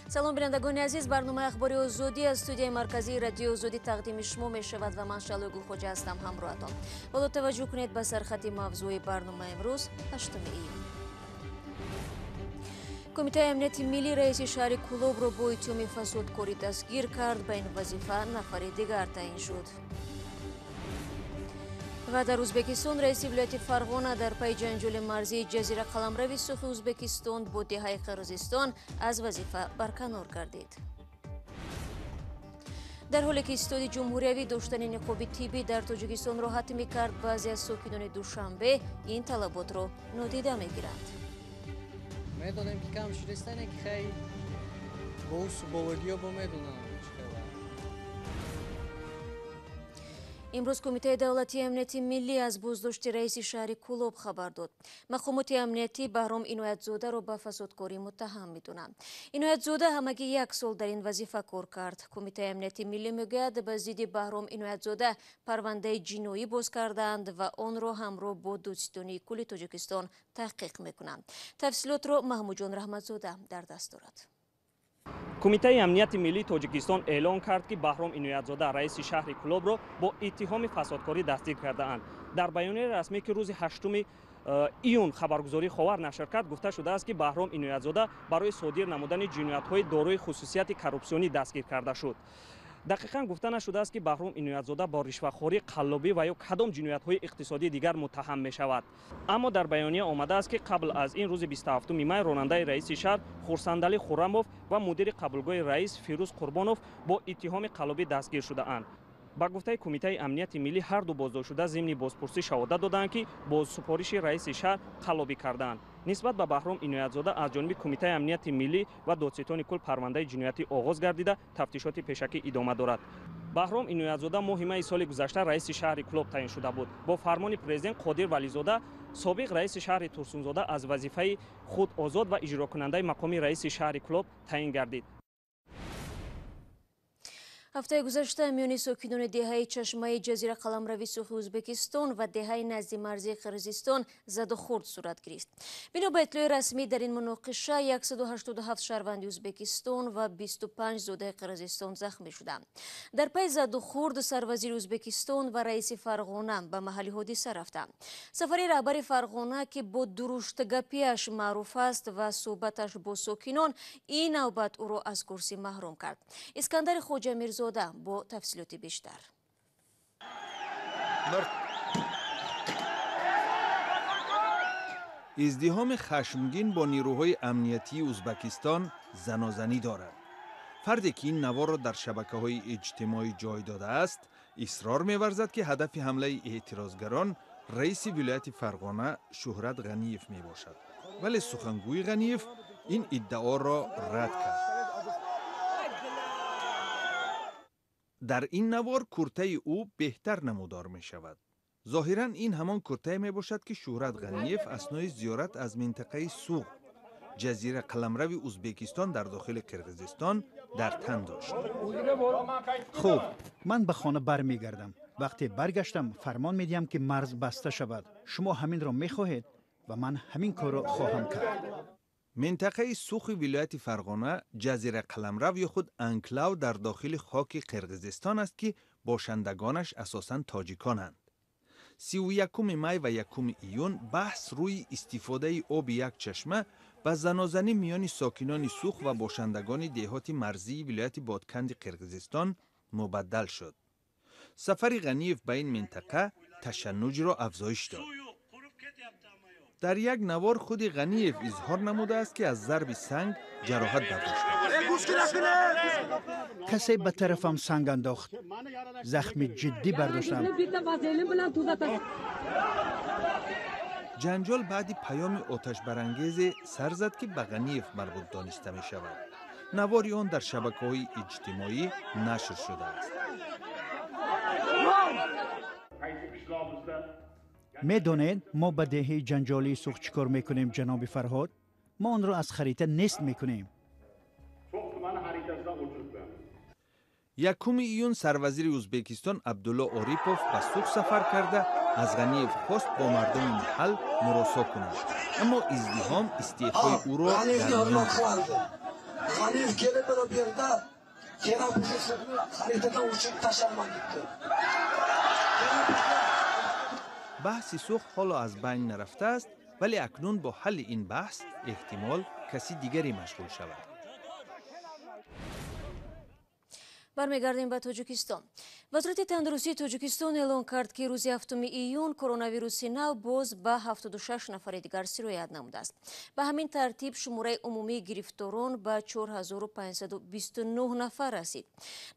салом бинандагони азиз, барномаи ахбори озодӣ аз студияи марказии радиои озодӣ тақдими шумо мешавад ва ман Шалои Гулхоҷа ҳастам ҳамроҳатон. Боло таваҷҷӯҳ кунед ба сархати мавзӯи барномаи имрӯз 8 июн. Кумитаи амнияти миллӣ раиси шаҳри Кӯлобро бо иттиҳоми фасодкорӣ дастгир кард, ба ин вазифа нафари дигар таъин шуд. ва дар Узбекистон раиси вилояти Фарғона дар пайи ҷанҷоли марзии ҷазира қаламрави Сӯхи Узбекистон бо деҳаи Қирғизистон аз вазифа барканор гардид. дар ҳоле ки истоди ҷумҳуриявӣ доштани ниқоби тиббӣ дар Тоҷикистон роҳат мекард, баъзе аз сокинони Душанбе ин талаботро нодида мегиранд. медонем ки кам шудистане ки хай боусу болодиё бо медонам. имрӯз Кумитаи давлатии амнияти миллӣ аз боздошти раиси шаҳри Кӯлоб хабар дод. мақомоти амниятӣ Баҳром Иноятзодаро ба фасодкорӣ муттаҳам медонанд. Иноятзода ҳамагӣ 1 сол дар ин вазифа кор кард. Кумитаи амнияти миллӣ мегӯяд, ба зидди Баҳром Иноятзода парвандаи ҷиноӣ боз кардаанд ва онро ҳамроҳ бо Додистони кулли Тоҷикистон таҳқиқ мекунанд. тафсилотро Маҳмуҷон Раҳматзода дар даст дорад. Кумитаи амнияти миллии Тоҷикистон эълон кард, ки Баҳром Иноятзода раиси шаҳри Кӯлобро бо иттиҳоми фасодкорӣ дастгир кардаанд. Дар баёнияи расмӣ ки рӯзи 8 июн хабаргузории Ховар нашр кард, гуфта шудааст, ки Баҳром Иноятзода барои содир намудани ҷиноятҳои дорои хусусияти коррупсионӣ дастгир карда шуд. дақиқан гуфта нашудааст, ки Баҳром Иноятзода бо ришватхорӣ, қаллобӣ ва ё кадом ҷиноятҳои иқтисодии дигар муттаҳам мешавад. аммо дар баёния омадааст, ки қабл аз ин рӯзи 27 май ронандаи раиси шаҳр Хурсандали Хуррамов ва мудири қабулгоҳи раис Фирӯз Қурбонов бо иттиҳоми қаллобӣ дастгир шудаанд. ба гуфтаи Кумитаи амнияти миллӣ ҳарду боздоштшуда зимни бозпурсӣ шаҳодат доданд, ки бо супориши раиси шаҳр қаллобӣ кардаанд. нисбат ба Баҳром Иноятзода аз ҷониби Кумитаи амнияти миллӣ ва додситони кул парвандаи ҷиноятӣ оғоз гардида, тафтишоти пешакӣ идома дорад. Баҳром Иноятзода моҳи майи соли гузашта раиси шаҳри Кӯлоб таъин шуда буд. бо фармони президент Қодир Вализода собиқ раиси шаҳри Турсунзода аз вазифаи худ озод ва иҷрокунандаи мақоми раиси шаҳри Кӯлоб таъин гардид. ҳафтаи гузашта миёни сокинони деҳаи чашмаи ҷазира қаламрави Сӯхи Узбекистон ва деҳаи назди марзии Қирғизистон заду хурд сурат гирифт. бино ба итлои расмӣ дар ин муноқиша 187 шаҳрванди Узбекистон ва 25 зодаи Қирғизистон захмӣ шуданд. дар пай заду хурд сарвазири Узбекистон ва раиси Фарғона ба маҳалли ҳодиса рафтанд. сафари раҳбари Фарғона, ки бо дуруштгапиаш маъруф аст ва суҳбаташ бо сокинон, ин навбат ӯро аз курсӣ маҳрум кард. Искандари Хоҷа Мирзода бо тафсилоти бештар. издиҳоми хашмгин бо нирӯҳои амниятии Узбекистон занозанӣ дорад. фарде ки ин наворро дар шабакаҳои иҷтимоӣ ҷой додааст, исрор меварзад, ки ҳадафи ҳамлаи эътирозгарон раиси вилояти Фарғона Шӯҳрат Ғаниев мебошад. вале сухангӯи Ғаниев ин иддаоро рад кард. дар ин навор куртаи ӯ беҳтар намудор мешавад. зоҳиран ин ҳамон куртае мебошад, ки Шӯҳрат Ғаниев аснои зиёрат аз минтақаи Сӯх, ҷазира қаламрави Узбекистон дар дохили Қирғизистон дар тан дошт. хуб, ман ба хона бармегардам. вақте баргаштам, фармон медиҳам, ки марз баста шавад. шумо ҳаминро мехоҳед ва ман ҳамин корро хоҳам кард. минтақаи Сӯхи вилояти Фарғона ҷазира қаламрав ё худ анклав дар дохили хоки Қирғизистон аст, ки бошандагонаш асосан тоҷиконанд. 31 май ва 1 июн баҳс рӯи истифодаи оби як чашма ба занозанӣ миёни сокинони Сӯх ва бошандагони деҳоти марзии вилояти Бодканди Қирғизистон мубаддал шуд. сафари Ғаниев ба ин минтақа ташаннуҷро афзоиш дод. дар як навор худи Ғаниев изҳор намудааст, ки аз зарби санг ҷароҳат бардоштааст. касе ба тарафам санг андохт. захми ҷиддӣ бардоштам. ҷанҷол баъди паёми оташбарангезе сар зад, ки ба Ғаниев марбут дониста мешавад. навори он дар шабакаҳои иҷтимоӣ нашр шудааст. медонед мо ба деҳаи ҷанҷолии Сӯх чӣ кор мекунем, ҷаноби Фарҳод? мо онро аз харита нест мекунем. 1 июн сарвазири Узбекистон Абдулло Орипов ба Сӯх сафар карда аз Ғаниев хост бо мардуми маҳал муросо кунад. аммо издиҳом истеъфои ӯро дар миён гузошт. Hanif gelip bir yerde Kenan Puşesini haritada uçup taşınma gitti. بحث سوخ حالا از بین نرفته است، ولی اکنون با حل این بحث احتمال کسی دیگری مشغول شود. бармегардем ба тоҷикистон. вазорати тандурустии тоҷикистон эълон кард ки рӯзи 7 июн коронавируси нав боз ба 76 нафари дигар сироят намудааст. ба ҳамин тартиб шумораи умумии гирифторон ба 4529 нафар расид.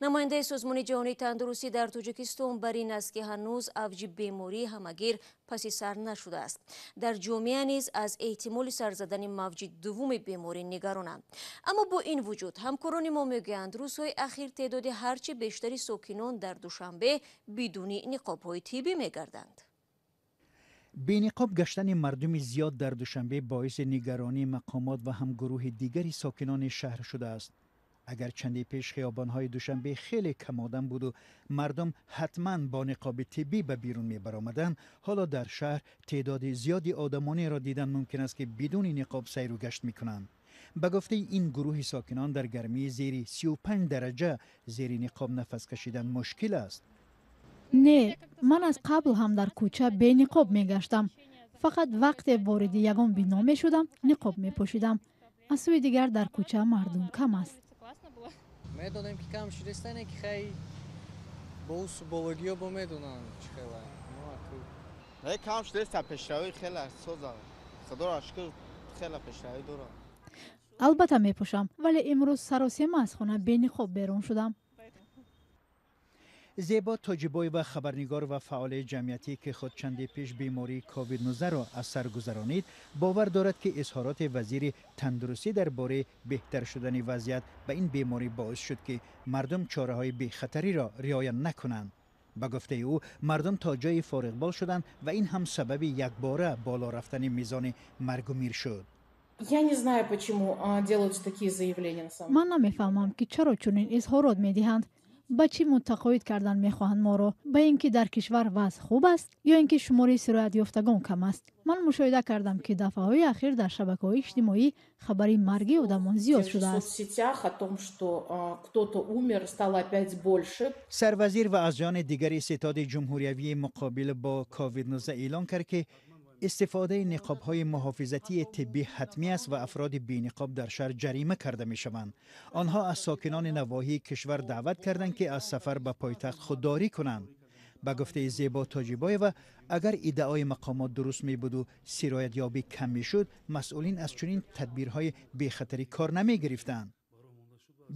намояндаи созмони ҷаҳонии тандурустӣ дар тоҷикистон бар ин аст ки ҳанӯз авҷи бемории ҳамагир паси сар нашудааст. дар ҷомеа низ аз эҳтимоли сар задани мавҷи дуввуми беморӣ нигаронанд. аммо бо ин вуҷуд ҳамкорони мо мегӯянд рӯзҳои ахир теъдоди ҳарчи бештари сокинон дар душанбе бидуни ниқобҳои тиббӣ мегарданд. бениқоб гаштани мардуми зиёд дар душанбе боиси нигаронии мақомот ва ҳам гурӯҳи дигари сокинони шаҳр шудааст. агар чанди пеш хиёбонҳои душанбе хеле камодам буду мардум ҳатман бо ниқоби тиббӣ ба берун мебаромаданд, ҳоло дар шаҳр теъдоди зиёди одамонеро дидан мумкин аст ки бидуни ниқоб сайру гашт мекунанд. ба гуфтаи ин гурӯҳи сокинон дар гармии зери 35 дараҷа зери ниқоб нафас кашидан мушкил аст. не, ман аз қабл ҳам дар кӯча бениқоб мегаштам. фақат вақте вориди ягон бино мешудам, ниқоб мепӯшидам. аз сӯи дигар дар кӯча мардум кам аст. медонем ки кам шудистане ки хай бо субологиё бо медонанд чи хела ай кам шудиста пешравӣ хела соза садораш ки хела пешравӣ дора. албатта мепӯшам, вале имрӯз саросема аз хона бениқоб берун шудам. зебо тоҷибоева хабарнигор ва фаъоли ҷамъиятӣ ки худ чанди пеш бемории ковид-19ро аз сар гузаронид, бовар дорад ки изҳороти вазири тандурустӣ дар бораи беҳтар шудани вазъият ба ин беморӣ боис шуд ки мардум чораҳои бехатариро риоя накунанд. ба гуфтаи ӯ мардум то ҷои фориғбол шуданд ва ин ҳам сабаби якбора боло рафтани мизони маргу мир шуд. Я не знаю, почему делаются такие заявления. ман намефаҳмам ки чаро чунин изҳорот медиҳанд. ба чӣ мутақоид кардан мехоҳанд моро? ба ин ки дар кишвар вазъ хуб аст ё ин ки шумори сироятёфтагон кам аст? ман мушоҳида кардам ки дафъаҳои ахир дар шабакаҳои иҷтимоӣ хабари марги одамон зиёд шудааст. В соцсетях о том, что кто-то умер, стало опять больше. сарвазир ва аъзоёни дигари ситоди ҷумҳуриявии муқобил бо ковид-19 эълон кард ки استفاده نقاب‌های محافظتی طبی حتمی است و افراد بی‌نقاب در شهر جریمه کرده می‌شوند. آنها از ساکنان نواحی کشور دعوت کردند که از سفر به پایتخت خودداری کنند. به گفته زیبا تاجیبایeva اگر ادعای مقامات درست می‌بود و سرایت یابی کم می‌شد، مسئولین از چنین تدبیرهای بی‌خطری کار نمی‌گرفتند.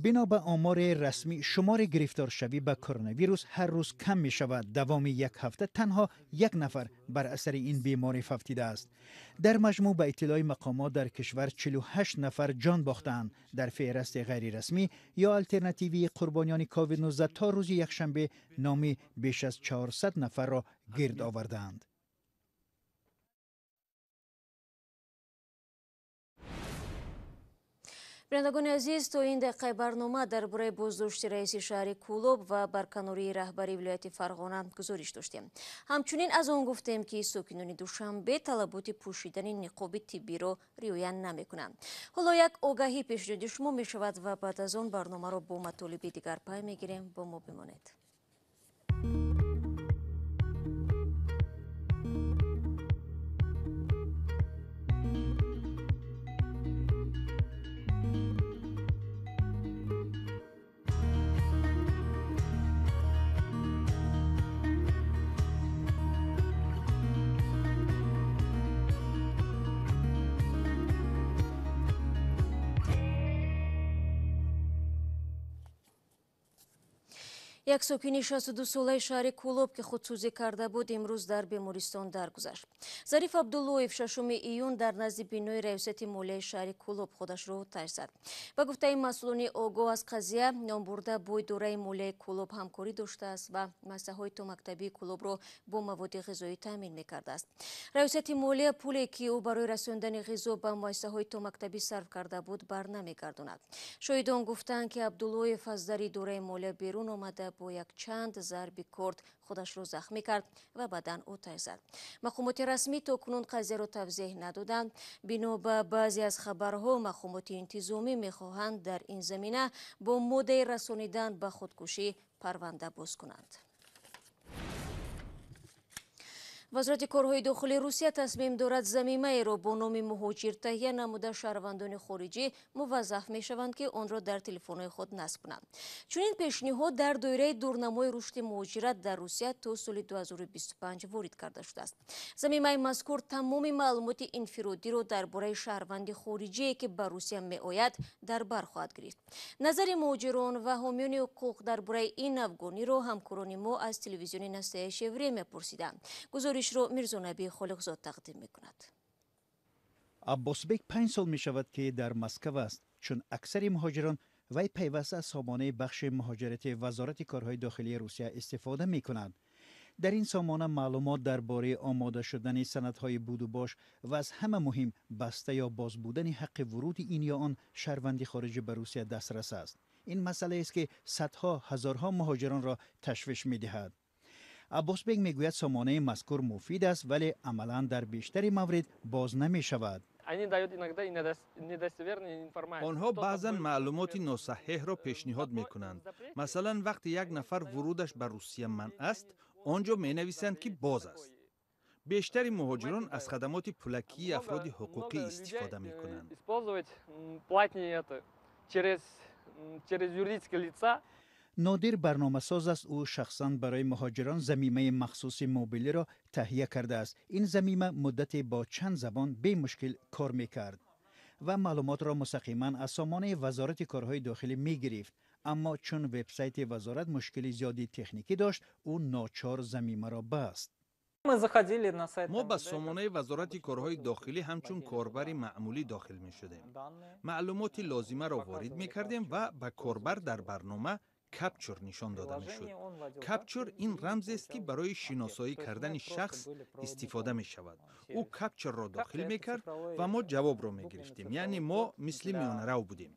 بنا به آمار رسمی شمار گرفتار شوی به کرونا ویروس هر روز کم می شود. دوام یک هفته تنها یک نفر بر اثر این بیماری فوتیده است. در مجموع به اطلاع مقامات در کشور 48 نفر جان باختند. در فهرست غیر رسمی یا الترناتیوی قربانیان کووید 19 تا روز یکشنبه نامی بیش از 400 نفر را گرد آوردند. بینندگان عزیز، تا این دقیقه برنامه درباره بازداشتی раиси шаҳри Кӯлоб ва баканории раҳбари вилояти Фарғона гузориш доштем. ҳамчунин аз он гуфтем ки сокинони Душанбе талаботи пӯшидани ниқоби тиббиро риоя намекунанд. ҳоло як огаҳӣ пешниҳоди шумо мешавад ва баъд аз он барномаро бо матолиби дигар пай мегирем. бо мо бимонед. یک ساکین 62 ساله شهر کولوب که خودسوزی کرده بود امروز در بیمارستان درگذشت. ظریف عبداللهیف 6 ایون در نزد بینای ریاست مالی شهر کولوب خودش را تشخیص داد. با گفته مسئولان آگاه از قضیه، نام برده با اداره مالی کولوب همکاری داشته است و مؤسسه‌های تو مکتبی کولوب را با مواد غذایی تامین می‌کرده است. ریاست مالی پولی که او برای رساندن غذا به مؤسسه‌های تو مکتبی صرف کرده بود برنمیگرداند. شاهدان گفتند که عبداللهیف از در اداره مالی بیرون آمده با یک چند ضربی کرد خودش را زخمی کرد و بدن آتش زد. مقامات رسمی تا کنون قضیه را توضیح ندادند. بنا به بعضی از خبرها مقامات انتظامی میخواهند در این زمینه با مدعی رسانیدن به خودکشی پرونده باز کنند. وزارت کارهای داخلی روسیه تصمیم دارد زمین‌ای را با نام مهاجر تهیه نموده شهروندان خارجی موظف می‌شوند که آن را در تلفن‌های خود نصب کنند. چنین پیشنهاد در دایره دورنمای رشد مهاجرت در روسیه تا سال 2025 وارد کرده شده است. زمین‌ای مذکور تمام معلومات انفرادی را درباره شهروند خارجی که به روسیه می‌آید در بر خواهد گرفت. نظر مهاجران و حامیان حقوق درباره این افغانی را همکاران ما از تلویزیون نسته شهری می‌پرسیدند. گزارش رو میرزونبی خالقزاد تقدیم میکند. عباسبک 5 سال می شود که در مسکو است، چون اکثر مهاجران وی پیوسته از سامانه بخش مهاجرت وزارت کارهای داخلی روسیه استفاده می کنند. در این سامانه معلومات درباره آماده شدن سندهای بود و باش و از همه مهم بسته یا باز بودن حق ورود این یا آن شهروندی خارجی به روسیه دسترس است. این مسئله است که صدها هزارها مهاجران را تشویش می دهد. عباسبک میگوید سامانه مذکور مفید است ولی عملا در بیشتر موارد باز نمی شود. آنها بعضا معلومات ناصحیح را پیشنهاد می کنند. مثلا وقتی یک نفر ورودش به روسیه منع است، آنجا می نویسند که باز است. بیشتر مهاجران از خدمات پولکی افراد حقوقی استفاده می کنند. نادر برنامه ساز است. او شخصاً برای مهاجران زمینه مخصوص موبیلی را تهیه کرده است. این زمینه مدت با چند زبان به مشکل کار میکرد و معلومات را مستقیما از سامانه وزارت کارهای داخلی میگرفت، اما چون وبسایت وزارت مشکل زیادی تکنیکی داشت او ناچار زمینه را بست. ما به سامانه وزارت کارهای داخلی همچون کاربر معمولی داخل می شدیم. معلومات لازمه را وارد می کردیم و به کاربر در برنامه کپچر نشان داده می شد. کپچر این رمز است که برای شناسایی کردن شخص استفاده می شود. او کپچر را داخل می کرد و ما جواب را می گرفتیم. یعنی ما مثل میانه رو بودیم.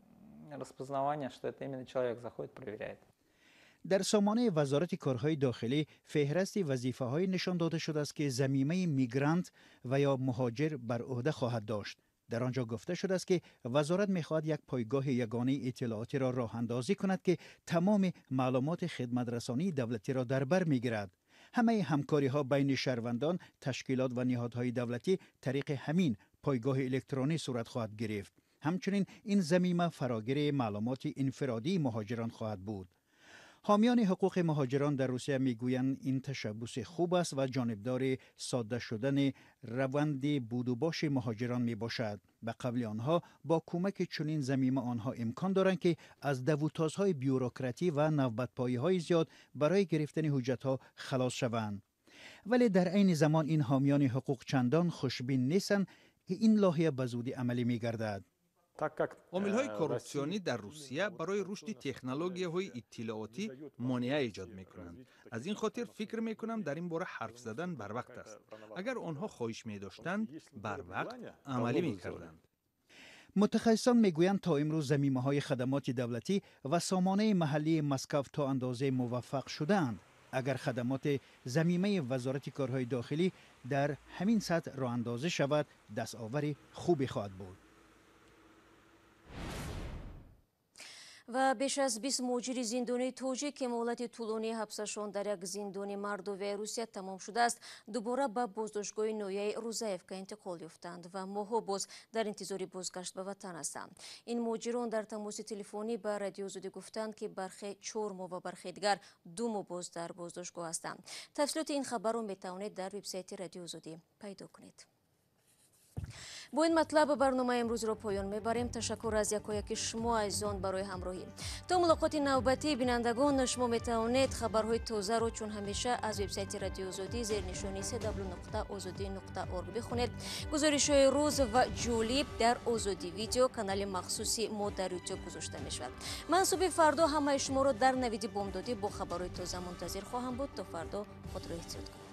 در سامانه وزارت کارهای داخلی فهرست وظیفه‌های نشان داده شده است که زمینه میگرانت و یا مهاجر بر عهده خواهد داشت. در آنجا گفته شده است که وزارت می‌خواهد یک پایگاه یگانه اطلاعاتی را راه اندازی کند که تمام معلومات خدمت رسانی دولتی را در بر می‌گیرد. همه همکاری‌ها بین شهروندان، تشکیلات و نهادهای دولتی طریق همین پایگاه الکترونی صورت خواهد گرفت. همچنین این زمینه فراگیر معلومات انفرادی مهاجران خواهد بود. حامیان حقوق مهاجران در روسیه میگویند این تشبث خوب است و جانبدار ساده شدن روند بود و باش مهاجران می باشد. به قول آنها با کمک چنین زمینه آنها امکان دارند که از دوتازهای بیوروکراتی و نوبت‌پایی‌های زیاد برای گرفتن حجت‌ها خلاص شوند. ولی در عین زمان این حامیان حقوق چندان خوشبین نیستند که این لایحه به زودی عملی می‌گردد. عامل‌های کورپسیونی در روسیه برای رشد تکنولوژی‌های اطلاعاتی مانع ایجاد می‌کنند. از این خاطر فکر می‌کنم در این باره حرف زدن بر وقت است. اگر آنها خواهش می‌داشتند بر وقت عملی می‌کردند. متخصصان میگویند تا امروز زمینه‌های خدمات دولتی و سامانه محلی مسکو تا اندازه موفق شدند. اگر خدمات زمینه وزارت کارهای داخلی در همین سطح راه اندازی شود، دستاوری خوبی خواهد بود. و بیش از 20 مهاجر زندانی توجیک که مهلت طولانی حبسشان در یک زندان مردوی روسیه تمام شده است دوباره به بازداشتگاه نویه روزایفکا انتقال یافتند و ماها باز در انتظار بازگشت به وطن هستند. این مهاجران در تماس تلفنی به رادیو آزادی گفتند که برخی 4 ماه و برخی دیگر 2 ماه باز در بازداشتگاه هستند. تفصیلات این خبر را میتوانید در وبسایت رادیو آزادی پیدا کنید. با این مطلب برنامه امروز را پایان میبریم. تشکر از یکایک شما عزیزان برای همراهی. تا ملاقات نوبتی بینندگان شما میتوانید خبرهای تازه را چون همیشه از وبسایت رادیو آزادی زیر نشانی www.azadi.org بخونید. گزارش‌های روز و جالب در آزادی ویدیو کانال مخصوصی ما در یوتیوب گذاشته میشود. من صبح فردا همه شما را در نوید بامدادی با خبرهای تازه منتظر خواهم بود. تا فردا خود را احتیاط کنید.